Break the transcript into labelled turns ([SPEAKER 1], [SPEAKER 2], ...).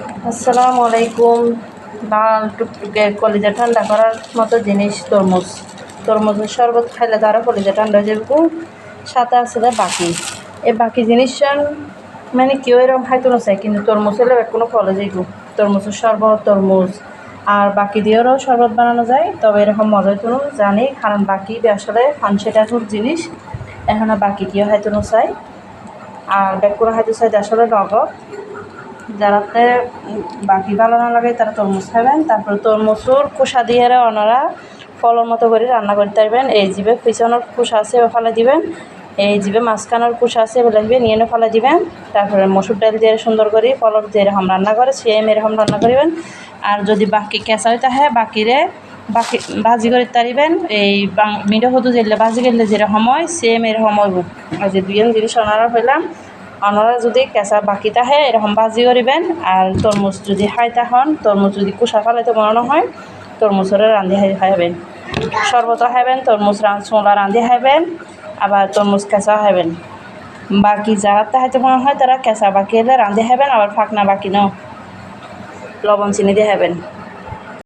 [SPEAKER 1] আসসালামু আলাইকুম। লাল টুকটুকে কলিজা ঠান্ডা করার মতো জিনিস তরমুজ। তরমুজের শরবত খাইলে তারা কলিজা ঠান্ডা হয়ে যাবে। সাথে আছে বাকি এই বাকি জিনিসটার মানে কেউ এরকম খাইতে না চায়, কিন্তু তরমুজ হলে কোনো ফলে যাইব। তরমুজের শরবত, তরমুজ আর বাকি দিয়েও শরবত বানানো যায়, তবে এরকম মজার কোনো জানি, কারণ বাকি আসলে ফানসেটা খুব জিনিস এখন বাকি কেউ হয়তো না চাই, আর ব্যাগ করে হয়তো চাই আসলে নগদ। যারাতে বাকি ভালো না লাগে তারা তরমুজ খাবেন। তারপরে তরমুজের খোসা দিয়ে ওনারা ফলের মতো করে রান্না করতে পারবেন। এই জিবে পিছনের খোসা আছে ফেলে দিবেন, এই জিবে মাঝখানের খোসা আছে বলে দিবে নিয়ে ফেলে দিবেন। তারপরে মসুর ডাল দিয়ে সুন্দর করে ফলর যেরকম রান্না করে সেম এরকম রান্না করবেন। আর যদি বাকি কেঁচা হইতে হয় বাকি ভাজি করে তারিবেন। এই মিঠো হতো যেলে ভাজি করলে যেরকম হয় সেম এরকম হইব। আর যে দুই জিনিস ওনারা হইলাম, আপনারা যদি কেঁচা বাকিটা হয় এরকম ভাজি করিবেন। আর তরমুজ যদি খাইতে হন, তরমুজ যদি কুসা ফেলাইতে বানানো হয় তরমুজের রান্ধি খাইবেন, শরবত খাইবেন, তরমুজ ছোলা রান্ধি খাইবেন, আবার তরমুজ কেঁচা খাইবেন। বাকি যারা হাইতে মনে হয় তারা কেঁচা বাকি হলে রান্ধি খাইবেন, আবার ফাঁকনা বাকি নাও লবণ চিনি দিয়ে খাইবেন।